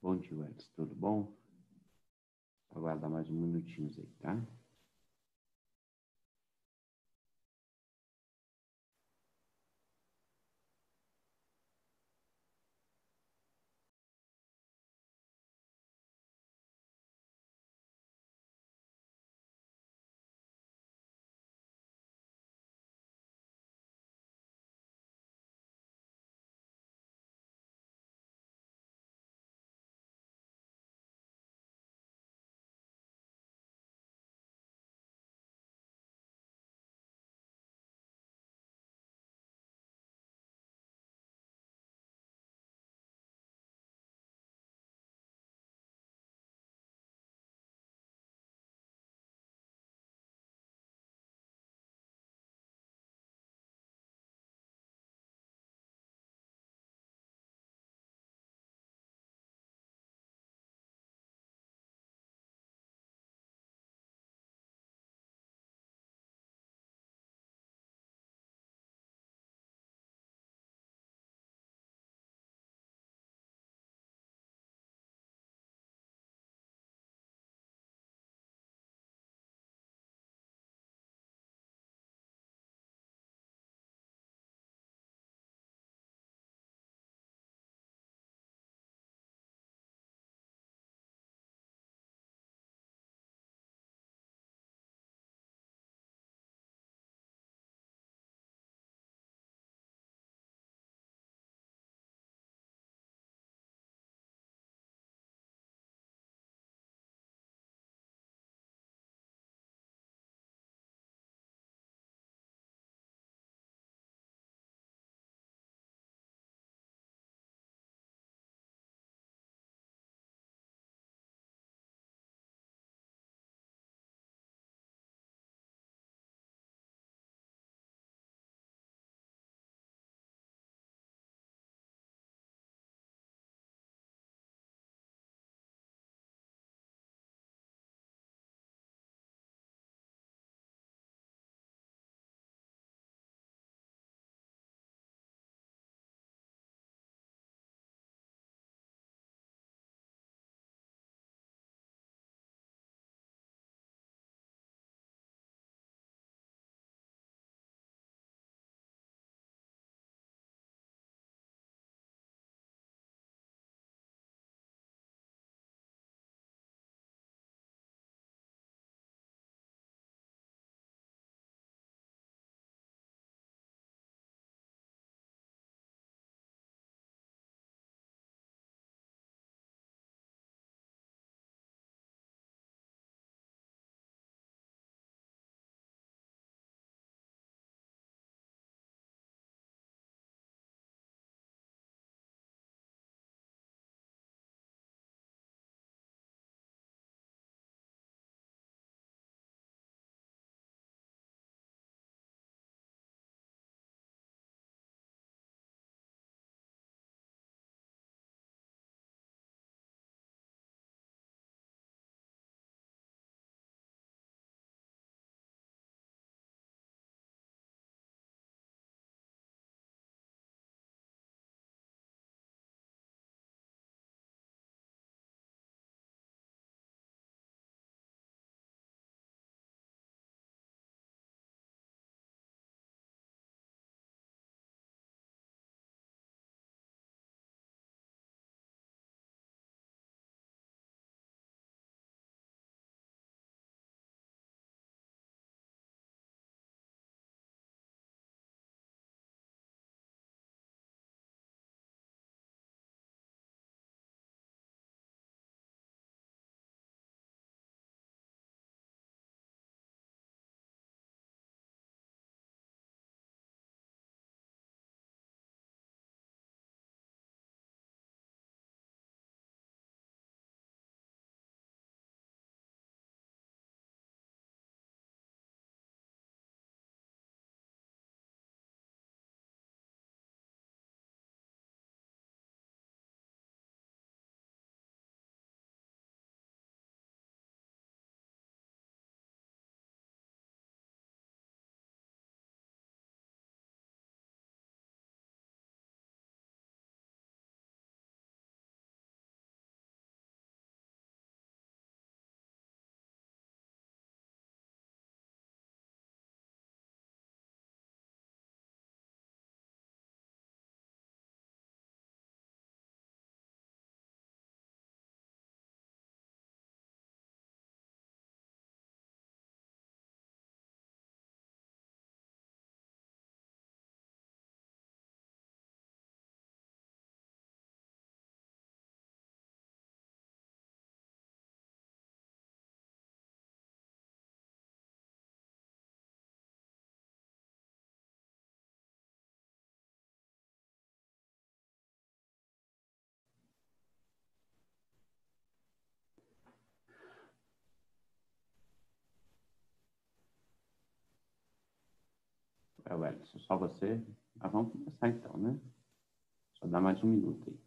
Bom dia, Edson. Tudo bom? Aguardar mais um minutinho aí, tá? Wellington, só você? Ah, vamos começar então, né? Só dá mais um minuto aí.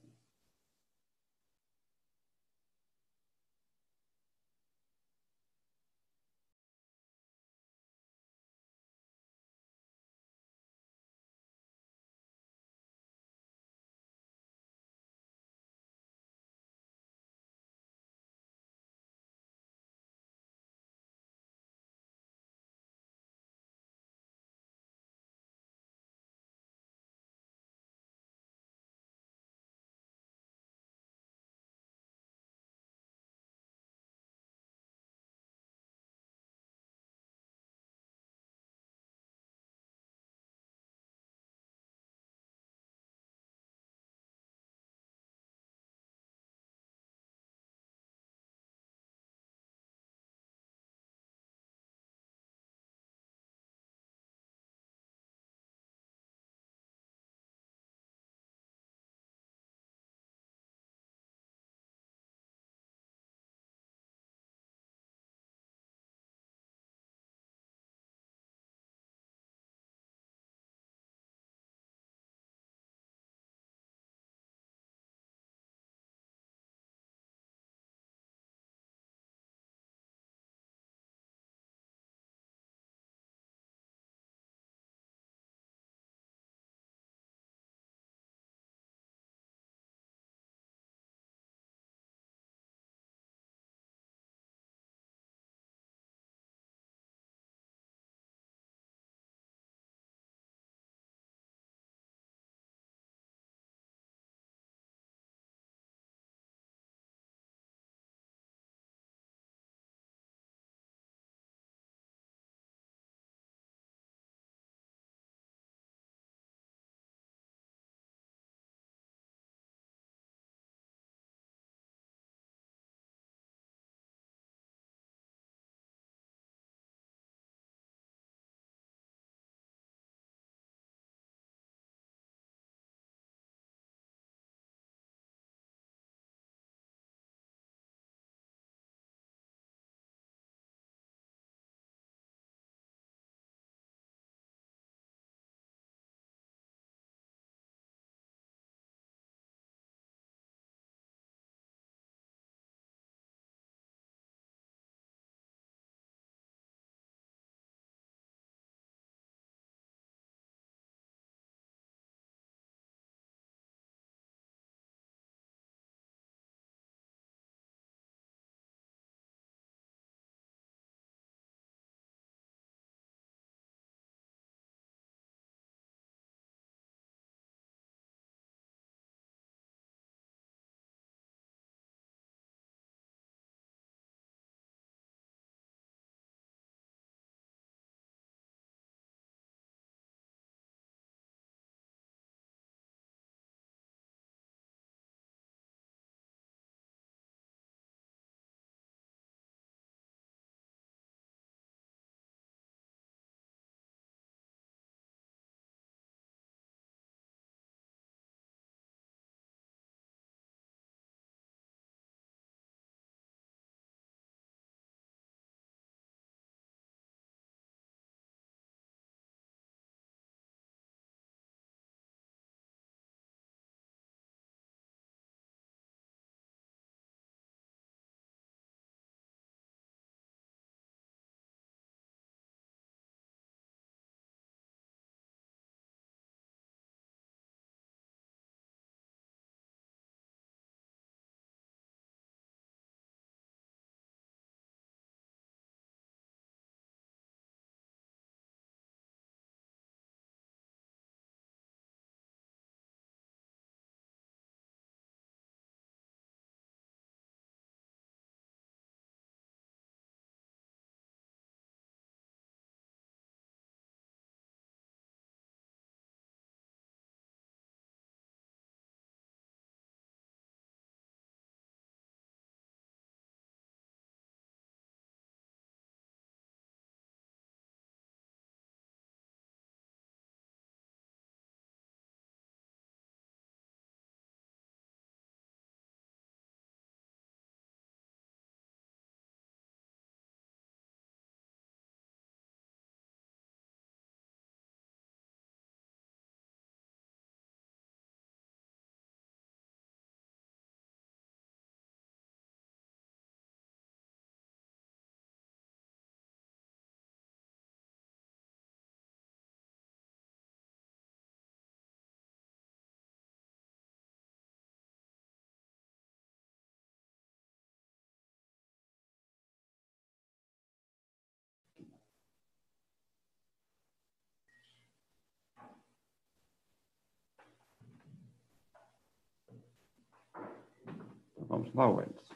vamos lá, Wellington.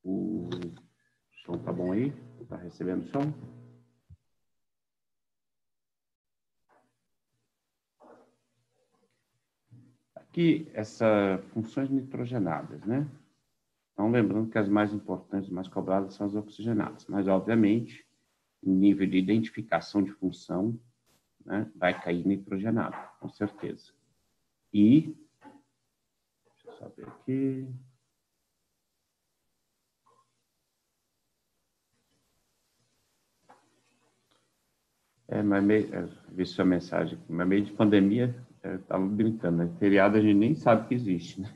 O som tá bom aí? Tá recebendo som? Aqui, essas funções nitrogenadas, né? Então, lembrando que as mais importantes, mais cobradas são as oxigenadas. Mas, obviamente, o nível de identificação de função, né, vai cair nitrogenado, com certeza. E, deixa eu só ver aqui. Vi sua mensagem aqui, mas meio de pandemia, estava brincando, né? Feriado a gente nem sabe que existe, né?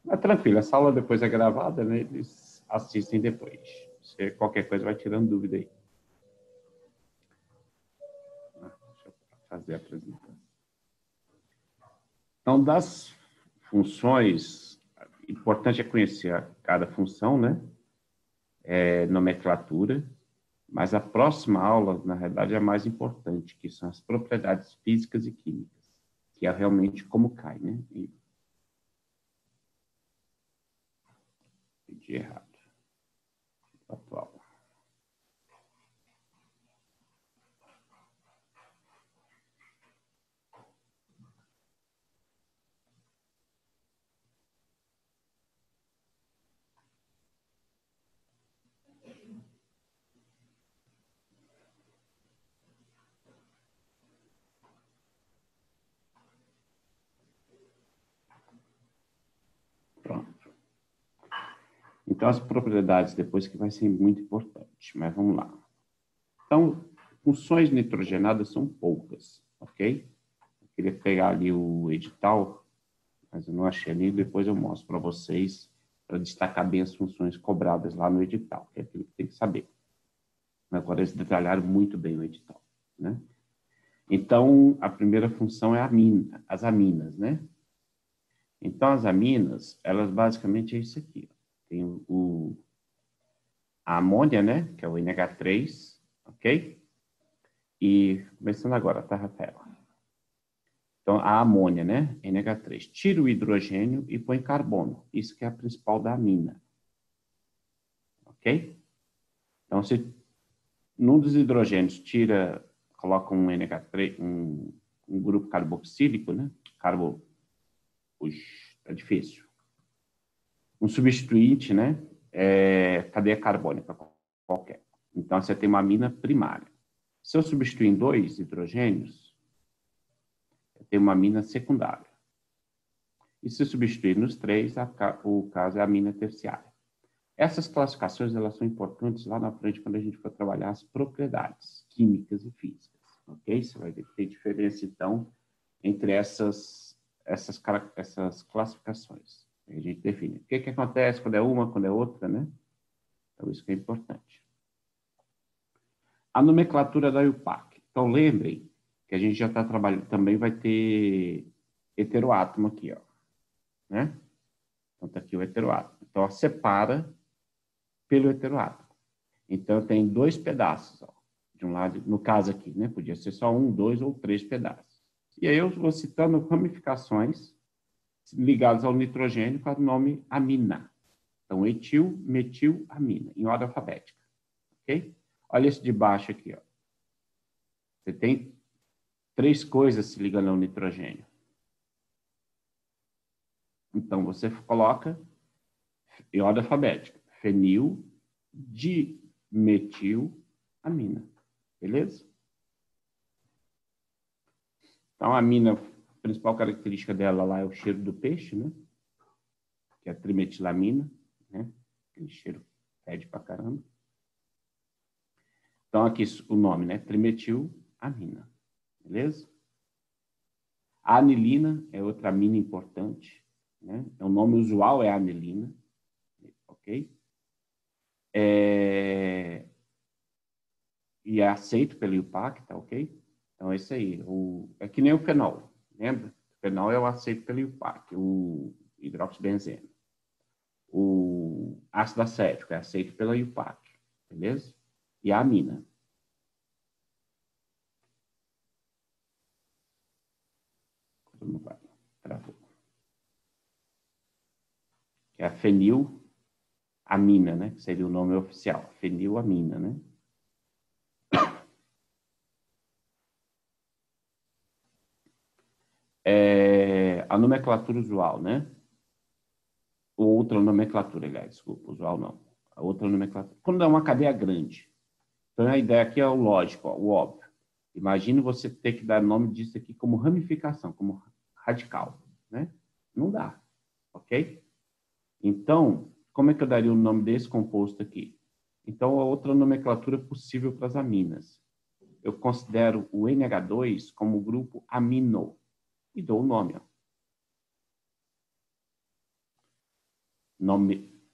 Mas tranquilo, essa aula depois é gravada, né? Eles assistem depois. Se qualquer coisa vai tirando dúvida aí. Deixa eu fazer a apresentação. Então, das funções, importante é conhecer cada função, né? Nomenclatura, mas a próxima aula, na realidade, é a mais importante, que são as propriedades físicas e químicas, que é realmente como cai, né? Pedi errado. Atual. Pronto. Então, as propriedades depois que vai ser muito importante, mas vamos lá. Então, funções nitrogenadas são poucas, ok? Eu queria pegar ali o edital, mas eu não achei ali, depois eu mostro para vocês, para destacar bem as funções cobradas lá no edital, que é aquilo que tem que saber. Agora, eles detalharam muito bem o edital, né? Então, a primeira função é as aminas, né? Então, as aminas, elas basicamente é isso aqui. Tem a amônia, né? Que é o NH3, ok? E, começando agora, tá, Rafael? Então, a amônia, né? NH3. Tira o hidrogênio e põe carbono. Isso que é a principal da amina. Ok? Então, se num dos hidrogênios coloca um NH3, um grupo carboxílico, né? Puxa, tá difícil. Um substituinte, né? Cadeia carbônica qualquer. Então, você tem uma amina primária. Se eu substituir em 2 hidrogênios, eu tenho uma amina secundária. E se substituir nos 3, o caso é a amina terciária. Essas classificações elas são importantes lá na frente quando a gente for trabalhar as propriedades químicas e físicas, ok? Você vai ver que tem diferença, então, entre essas classificações. A gente define o que acontece quando é uma, quando é outra, né? Então, isso que é importante. A nomenclatura da IUPAC. Então, lembrem que a gente já está trabalhando, também vai ter heteroátomo aqui, ó, né? Então, está aqui o heteroátomo. Então, ó, separa pelo heteroátomo. Então, tem 2 pedaços, ó, de um lado, no caso aqui, né? Podia ser só 1, 2 ou 3 pedaços. E aí eu vou citando ramificações ligadas ao nitrogênio com o nome amina. Então, etil, metil, amina, em ordem alfabética. Ok? Olha esse de baixo aqui, ó. Você tem 3 coisas se ligando ao nitrogênio. Então, você coloca em ordem alfabética. Fenil, dimetil, amina. Beleza? Então, a amina, a principal característica dela lá é o cheiro do peixe, né? Que é a trimetilamina, né? Aquele cheiro fede pra caramba. Então, aqui o nome, né? Trimetilamina. Beleza? A anilina é outra amina importante, né? O nome usual é anilina, ok? E é aceito pelo IUPAC, tá ok? Então, é isso aí. É que nem o fenol, lembra? O fenol é o aceito pelo IUPAC, o hidroxibenzeno. O ácido acético é aceito pela IUPAC, beleza? E a amina. Como vai? Travou. que é a fenilamina, né? Que seria o nome oficial, fenilamina, né? A nomenclatura usual, né? Ou outra nomenclatura, aliás, desculpa, usual não. A outra nomenclatura. Quando é uma cadeia grande. Então, a ideia aqui é o lógico, ó, o óbvio. Imagine você ter que dar nome disso aqui como ramificação, como radical, né? Não dá, ok? Então, como é que eu daria o nome desse composto aqui? Então, a outra nomenclatura possível para as aminas. Eu considero o NH2 como grupo amino e dou o nome, ó.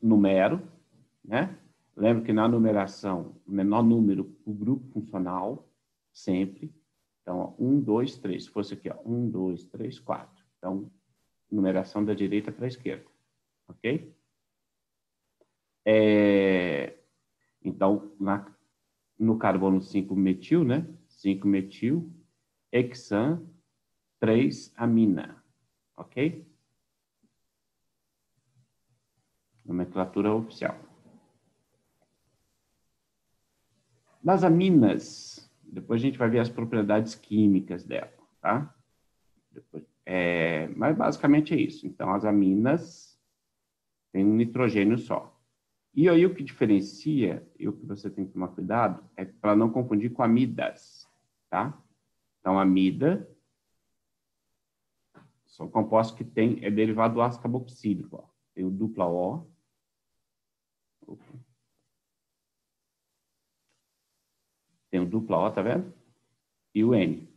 Numero, né? Lembra que na numeração, o menor número, o grupo funcional, sempre. Então, 1, 2, 3. Se fosse aqui, ó, 1, 2, 3, 4. Então, numeração da direita para a esquerda. Ok? Então, no carbono 5-metil, né? 5-metil, hexan, 3-amina. Ok? Nomenclatura oficial. Das aminas, depois a gente vai ver as propriedades químicas dela, tá? Mas basicamente é isso. Então, as aminas têm um nitrogênio só. E aí o que diferencia, e o que você tem que tomar cuidado, é para não confundir com amidas, tá? Então, amida são compostos que é derivado do ácido carboxílico, ó. Tem o dupla O. Tem o dupla O, tá vendo? E o N.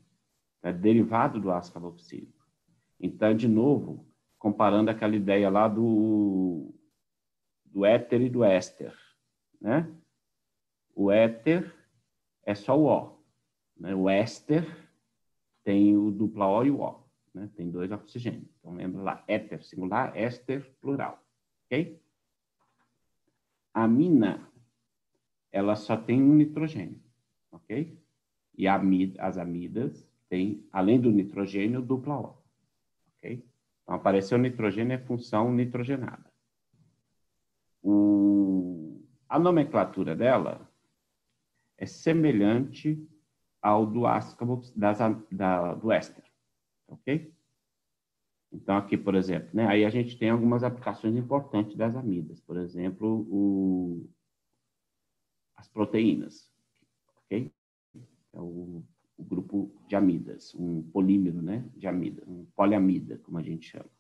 É derivado do ácido carboxílico. Então, de novo, comparando aquela ideia lá do éter e do éster, né? O éter é só o O, né? O éster tem o dupla O e o O, né? Tem 2 oxigênios. Então, lembra lá, éter singular, éster plural, ok? A amina, ela só tem um nitrogênio, ok? E as amidas têm, além do nitrogênio, dupla O, ok? Então, apareceu nitrogênio é função nitrogenada. A nomenclatura dela é semelhante ao do ácido do éster, ok? Então, aqui, por exemplo, né, aí a gente tem algumas aplicações importantes das amidas, por exemplo, as proteínas, ok? É o grupo de amidas, um polímero, né, de amida, um poliamida, como a gente chama.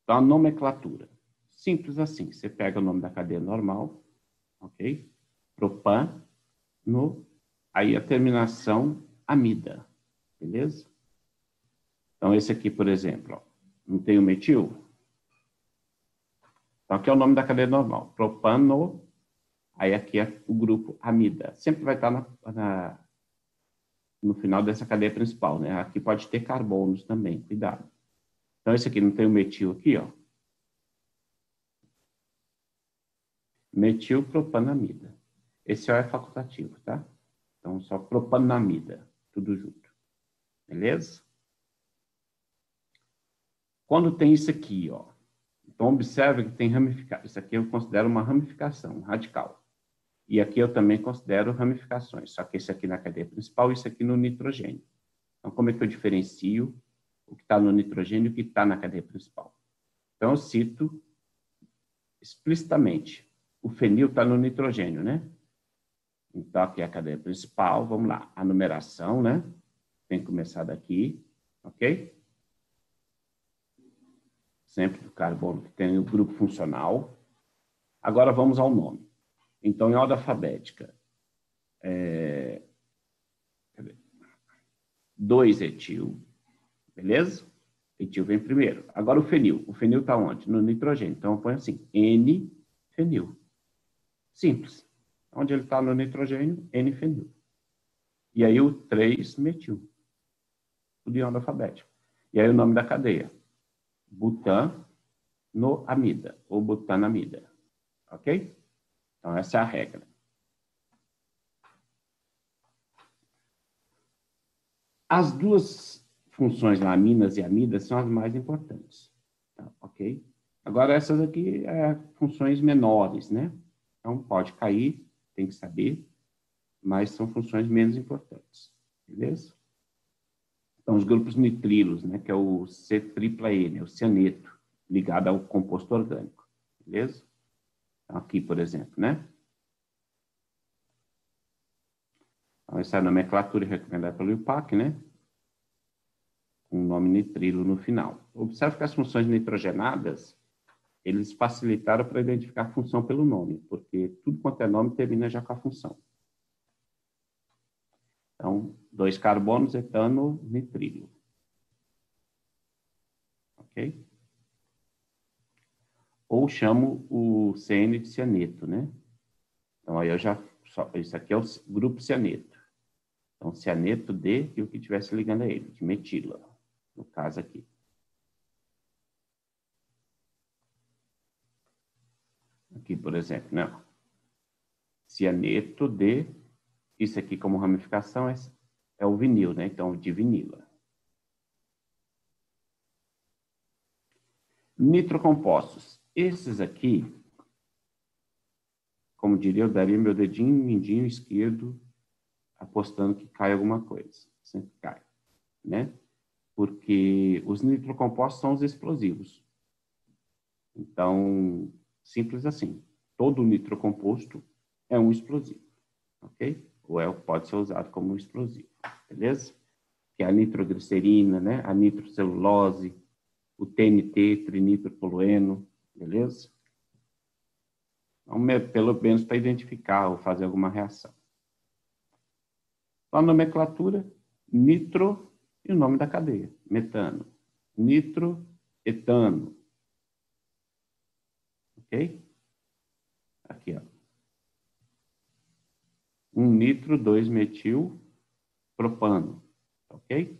Então, a nomenclatura, simples assim, você pega o nome da cadeia normal, ok? Propan, aí a terminação amida, beleza? Então, esse aqui, por exemplo, ó, não tem o metil? Então, aqui é o nome da cadeia normal, propano, aí aqui é o grupo amida. Sempre vai estar no final dessa cadeia principal, né? Aqui pode ter carbonos também, cuidado. Então, esse aqui não tem o metil aqui, ó. Metilpropanamida. Esse O é facultativo, tá? Então, só propanamida, tudo junto. Beleza? Quando tem isso aqui, ó. Então, observe que tem ramificação. Isso aqui eu considero uma ramificação radical. E aqui eu também considero ramificações, só que esse aqui na cadeia principal e isso aqui no nitrogênio. Então, como é que eu diferencio o que está no nitrogênio e o que está na cadeia principal? Então, eu cito explicitamente. O fenil está no nitrogênio, né? Então, aqui é a cadeia principal, vamos lá. A numeração, né? Tem que começar daqui, ok? Sempre do carbono que tem o grupo funcional. Agora, vamos ao nome. Então, em ordem alfabética, 2-etil, beleza? Etil vem primeiro. Agora o fenil. O fenil está onde? No nitrogênio. Então, eu ponho assim, N-fenil. Simples. Onde ele está no nitrogênio, N-fenil. E aí o 3-metil. Tudo em ordem alfabética. E aí o nome da cadeia. Butanoamida, ou butanamida. Ok? Então, essa é a regra. As duas funções lá, aminas e amidas, são as mais importantes. Tá? ok? Agora, essas aqui funções menores, né? Então, pode cair, tem que saber, mas são funções menos importantes, beleza? Então, os grupos nitrilos, né, que é o C-tripla-N, o cianeto, ligado ao composto orgânico, beleza? Então, aqui, por exemplo, né? Então, essa é a nomenclatura recomendada pelo IUPAC, né? Com o nome nitrilo no final. Observe que as funções nitrogenadas, eles facilitaram para identificar a função pelo nome, porque tudo quanto é nome termina já com a função. Então, 2 carbonos, etano, nitrilo. Ok? Ou chamo o CN de cianeto, né? Então, aí eu já... Isso aqui é o grupo cianeto. Então, cianeto de e o que estivesse ligando a ele, de metila, no caso aqui. Aqui, por exemplo, né? Cianeto de... Isso aqui, como ramificação, é o vinil, né? Então, de vinila. Nitrocompostos. Esses aqui, como diria, eu daria meu dedinho mindinho esquerdo apostando que cai alguma coisa. Sempre cai, né? Porque os nitrocompostos são os explosivos. Então, simples assim. Todo nitrocomposto é um explosivo, ok? Ou pode ser usado como um explosivo, beleza? Que é a nitroglicerina, né? A nitrocelulose, o TNT, trinitrotolueno, beleza? Então, pelo menos para identificar ou fazer alguma reação. Então, a nomenclatura, nitro e o nome da cadeia, metano. Nitroetano. Ok? Aqui, ó. 1 nitro, 2 metil, propano. Ok?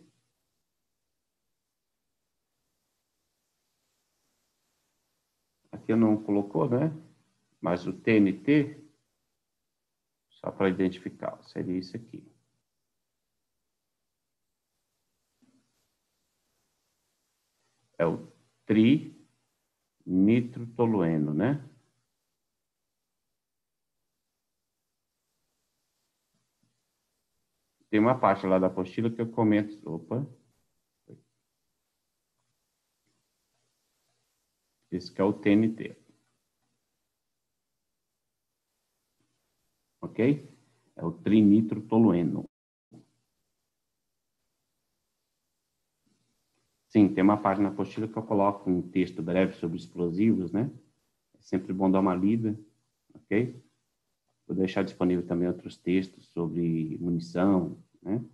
Aqui eu não colocou, né? Mas o TNT, só para identificar, seria isso aqui. É o trinitrotolueno, né? Tem uma parte lá da apostila que eu comento. Opa. Esse que é o TNT. Ok? É o trinitrotolueno. Sim, tem uma página na apostila que eu coloco um texto breve sobre explosivos, né? É sempre bom dar uma lida, ok? Vou deixar disponível também outros textos sobre munição, né?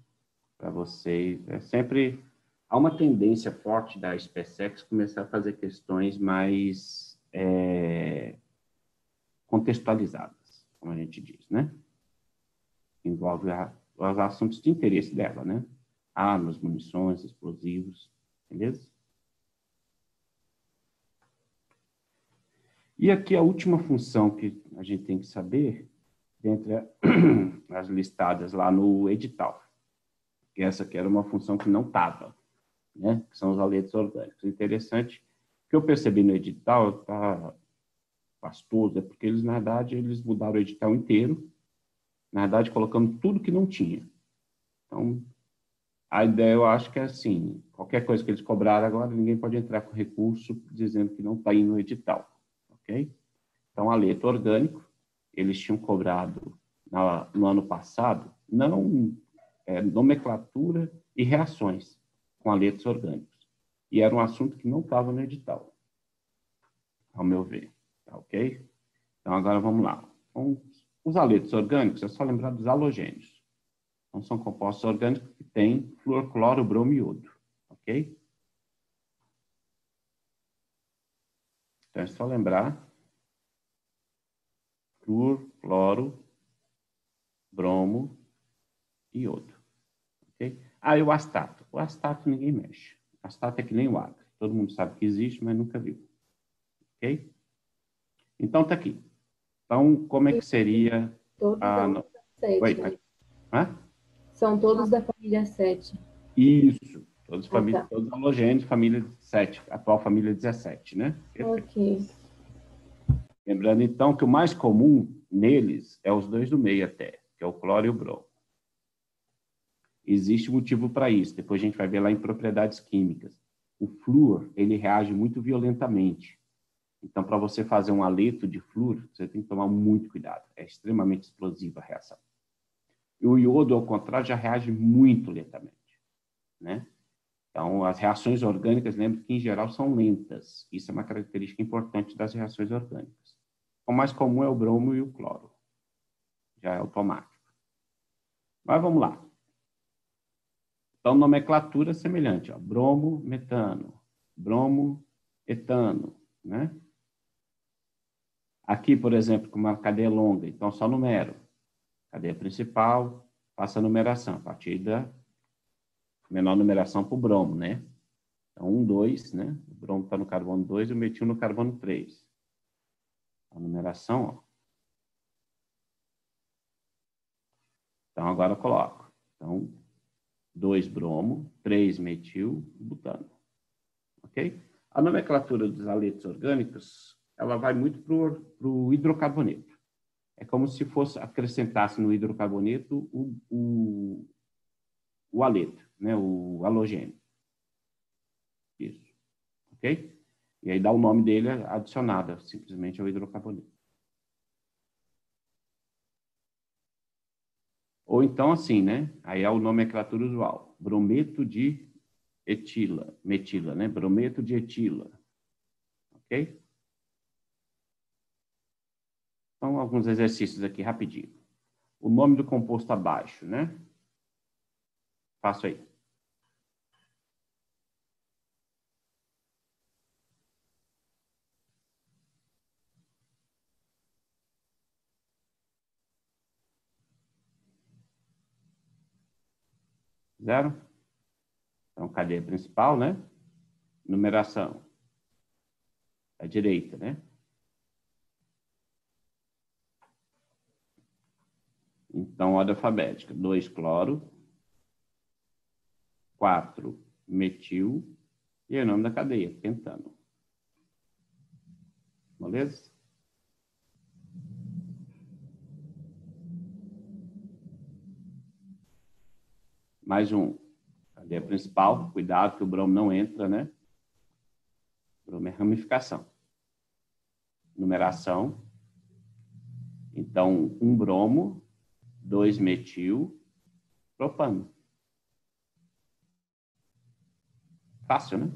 Para vocês. É sempre... Há uma tendência forte da SpaceX começar a fazer questões mais contextualizadas, como a gente diz, né? Envolve os assuntos de interesse dela, né? Armas, munições, explosivos, beleza? E aqui a última função que a gente tem que saber, dentre as listadas lá no edital, que essa aqui era uma função que não estava, né? Que são os aletos orgânicos. Interessante, o que eu percebi no edital, tá pastoso, é porque eles, na verdade, eles mudaram o edital inteiro, na verdade, colocando tudo que não tinha. Então, a ideia, eu acho que é assim, qualquer coisa que eles cobraram agora, ninguém pode entrar com recurso dizendo que não está indo no edital, ok? Então, aleto orgânico, eles tinham cobrado no ano passado, não nomenclatura e reações com aletos orgânicos. E era um assunto que não estava no edital, ao meu ver, tá, ok? Então, agora vamos lá. Então, os aletos orgânicos, é só lembrar dos halogênios. Então, são compostos orgânicos que têm flúor, cloro, bromo e iodo, ok? Então, é só lembrar flúor, cloro, bromo e iodo, ok? Ah, e o astato. O astato ninguém mexe. O astato é que nem o acre. Todo mundo sabe que existe, mas nunca viu, ok? Então, tá aqui. Então, como é que seria Todos da a... família 7, Oi, né? hã? São todos da família 7. Isso. Todos, Tá. todos halogênios, família 7, atual família 17, né? Ok. Lembrando, então, que o mais comum neles é os dois do meio até, que é o cloro e o bromo. Existe motivo para isso, depois a gente vai ver lá em propriedades químicas. O flúor, ele reage muito violentamente. Então, para você fazer um haleto de flúor, você tem que tomar muito cuidado. É extremamente explosiva a reação. E o iodo, ao contrário, já reage muito lentamente, né? Então, as reações orgânicas, lembre que, em geral, são lentas. Isso é uma característica importante das reações orgânicas. O mais comum é o bromo e o cloro. Já é automático. Mas vamos lá. Então, nomenclatura semelhante. Ó. Bromo, metano. Bromo, etano. Né? Aqui, por exemplo, com uma cadeia longa, então só numero. Cadeia principal, passa a numeração. A partir da menor numeração para o bromo, né? Então, 1, 2, né? O bromo está no carbono 2 e o metil no carbono 3. A numeração, ó. Então, agora eu coloco. Então, 2 bromo, 3 metil, butano. Ok? A nomenclatura dos haletos orgânicos, ela vai muito para o hidrocarboneto. É como se fosse, acrescentasse no hidrocarboneto o haleto, né? O halogênio. Isso. Ok? E aí dá o nome dele adicionado, simplesmente ao hidrocarboneto. Ou então assim, né? Aí é a nomenclatura usual. Brometo de etila, metila, né? Brometo de etila. Ok? Então, alguns exercícios aqui rapidinho. O nome do composto abaixo, né? Faço aí. Zero. Então, cadeia principal, né? Numeração. À direita, né? Então, ordem alfabética. 2 cloro. 4 metil. E aí o nome da cadeia, pentano. Beleza? Mais um. Cadeia principal. Cuidado que o bromo não entra, né? O bromo é ramificação. Numeração. Então, 1 bromo, 2 metil, propano. Fácil, né?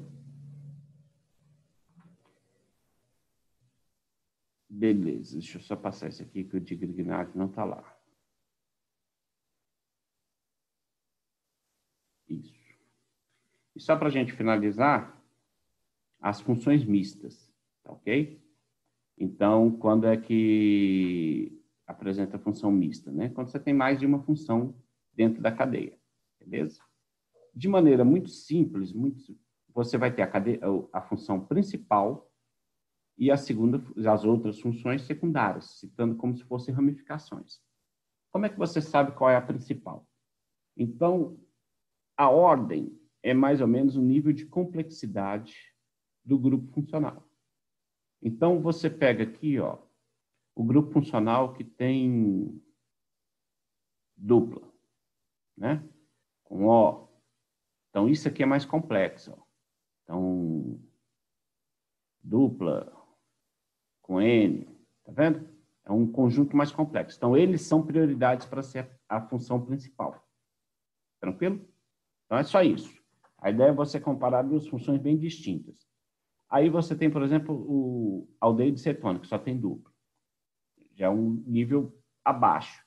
Beleza, deixa eu só passar isso aqui que o digrignado não está lá. Isso. E só para a gente finalizar, as funções mistas, tá ok? Então, quando é que apresenta a função mista, né? Quando você tem mais de uma função dentro da cadeia, beleza? De maneira muito simples, você vai ter a função principal e as outras funções secundárias, citando como se fossem ramificações. Como é que você sabe qual é a principal? Então, a ordem é mais ou menos o nível de complexidade do grupo funcional. Então, você pega aqui, ó, o grupo funcional que tem dupla, né? Com O. Então, isso aqui é mais complexo. Ó. Então, dupla com N, tá vendo? É um conjunto mais complexo. Então, eles são prioridades para ser a função principal. Tranquilo? Então, é só isso. A ideia é você comparar duas funções bem distintas. Aí você tem, por exemplo, o aldeído cetônico, que só tem duplo. Já é um nível abaixo.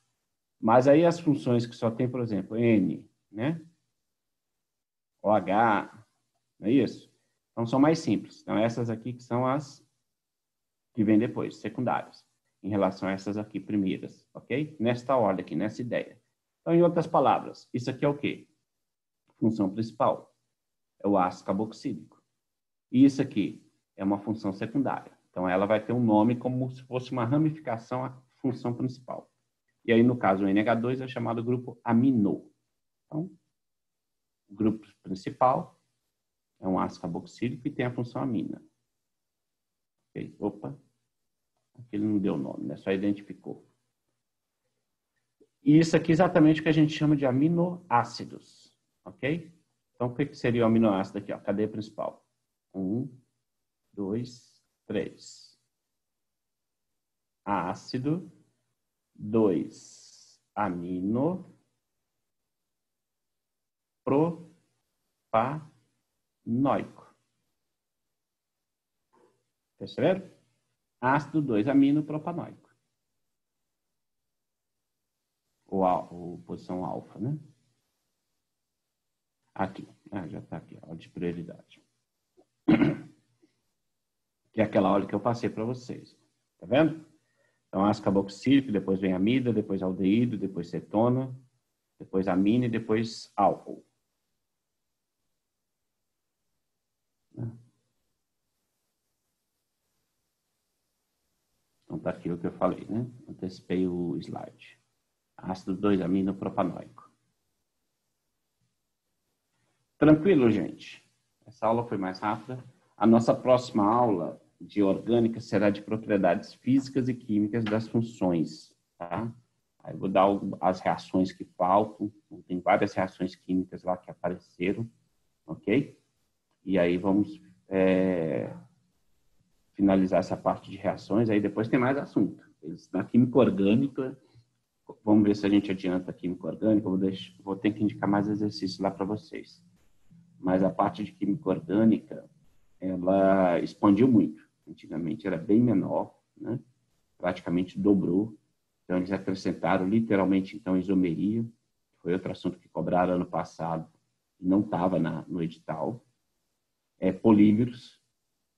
Mas aí as funções que só tem, por exemplo, N, né? OH, não é isso? Então, são mais simples. Então, essas aqui que são as que vêm depois, secundárias, em relação a essas aqui primeiras, ok? Nesta ordem aqui, nessa ideia. Então, em outras palavras, isso aqui é o quê? Função principal. É o ácido carboxílico. E isso aqui é uma função secundária. Então, ela vai ter um nome como se fosse uma ramificação à função principal. E aí, no caso, o NH2 é chamado grupo amino. Então, grupo principal, é um ácido carboxílico e tem a função amina. Okay. Opa, aqui ele não deu nome, né? Só identificou. E isso aqui é exatamente o que a gente chama de aminoácidos, ok? Então, o que seria o aminoácido aqui? Ó, cadeia principal. 1, 2, 3. Ácido. 2. Amino. Propanoico. Perceberam? Ácido 2 amino propanoico. Ou posição alfa, né? Aqui. Já está aqui, a de prioridade. Que é aquela óleo que eu passei para vocês. Tá vendo? Então, ácido carboxílico, depois vem amida, depois aldeído, depois cetona, depois amina e depois álcool. Então, tá aqui o que eu falei, né? Antecipei o slide. Ácido 2-amino propanoico. Tranquilo, gente? Essa aula foi mais rápida. A nossa próxima aula de orgânica será de propriedades físicas e químicas das funções, tá? Aí eu vou dar as reações que faltam. Tem várias reações químicas lá que apareceram, ok? E aí vamos finalizar essa parte de reações. Aí depois tem mais assunto. Na química orgânica, vamos ver se a gente adianta a química orgânica. Vou ter que indicar mais exercícios lá para vocês. Mas a parte de química orgânica, ela expandiu muito. Antigamente era bem menor, né? Praticamente dobrou. Então, eles acrescentaram literalmente, então, isomeria. Foi outro assunto que cobraram ano passado e não estava no edital. Polímeros.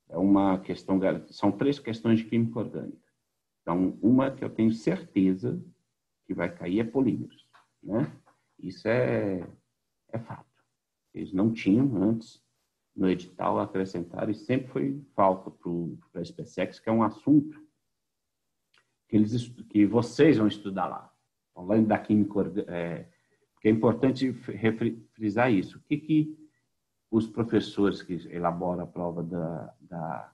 É uma questão, são 3 questões de química orgânica. Então, uma que eu tenho certeza que vai cair é polímeros, né? Isso é fato. Eles não tinham antes no edital acrescentaram e sempre foi falta para a SpaceX, que é um assunto que vocês vão estudar lá. Além da química, porque é importante frisar isso. O que os professores que elaboram a prova da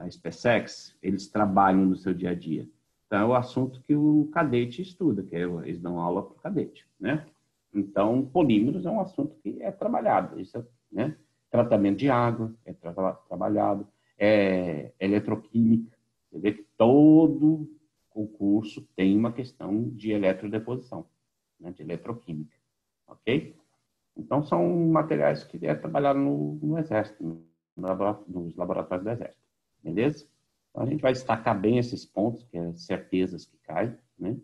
SpaceX, eles trabalham no seu dia a dia? Então, é o assunto que o cadete estuda, que eles dão aula para o cadete, né? Então, polímeros é um assunto que é trabalhado, isso, né? Tratamento de água é trabalhado, eletroquímica. Você vê que todo concurso tem uma questão de eletrodeposição, né? De eletroquímica, ok? Então, são materiais que é trabalhado no Exército, nos laboratórios do Exército, beleza? Então, a gente vai destacar bem esses pontos, que é certezas que caem, né?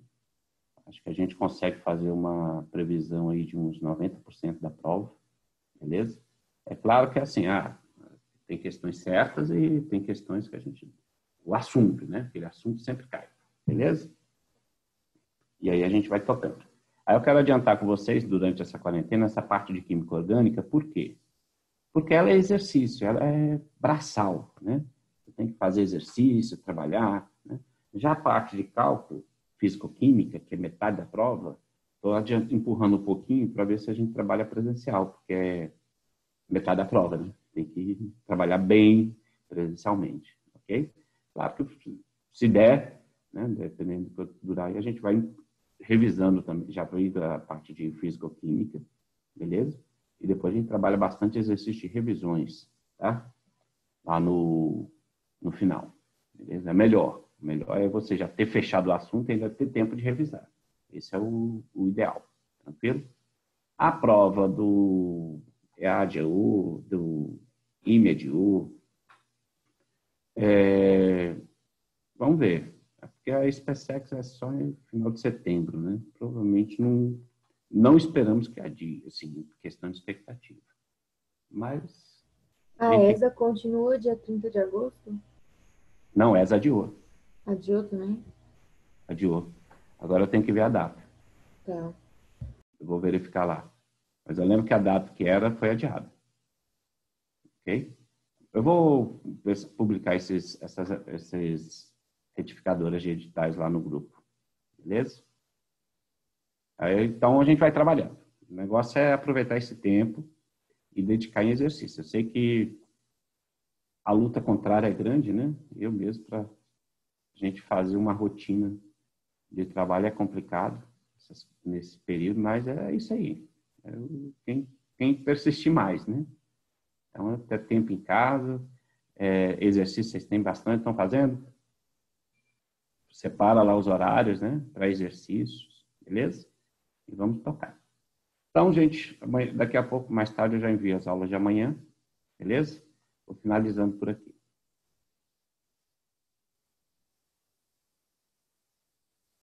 Acho que a gente consegue fazer uma previsão aí de uns 90% da prova, beleza? É claro que assim, tem questões certas e tem questões que o assunto, né? Aquele assunto sempre cai, beleza? E aí a gente vai tocando. Aí eu quero adiantar com vocês, durante essa quarentena, essa parte de química orgânica, por quê? Porque ela é exercício, ela é braçal, né? Você tem que fazer exercício, trabalhar, né? Já a parte de cálculo, físico-química, que é metade da prova, estou empurrando um pouquinho para ver se a gente trabalha presencial, porque é metade da prova, né? Tem que trabalhar bem presencialmente, ok? Claro que se der, né, dependendo do quanto durar, a gente vai revisando também, já foi a parte de físico-química, beleza? E depois a gente trabalha bastante exercício de revisões, tá? Lá no final, beleza? É melhor. O melhor é você já ter fechado o assunto e ainda ter tempo de revisar. Esse é o ideal, tranquilo? A prova do EADU, do IMEDU, vamos ver. Porque a SpaceX é só em final de setembro, né? Provavelmente não esperamos que adie, assim, questão de expectativa. Mas... A ESA continua dia 30 de agosto? Não, essa adiou. Adiou também? Adiou. Agora eu tenho que ver a data. Tá. Eu vou verificar lá. Mas eu lembro que a data que era foi adiada. Ok? Eu vou publicar essas retificadoras de editais lá no grupo. Beleza? Aí, então a gente vai trabalhando. O negócio é aproveitar esse tempo e dedicar em exercício. Eu sei que a luta contrária é grande, né? Eu mesmo, para a gente fazer uma rotina de trabalho é complicado nesse período, mas é isso aí. Quem persistir mais, né? Então, até tempo em casa, exercício vocês têm bastante, estão fazendo? Separa lá os horários, né? Para exercícios, beleza? E vamos tocar. Então, gente, daqui a pouco, mais tarde, eu já envio as aulas de amanhã, beleza? Vou finalizando por aqui.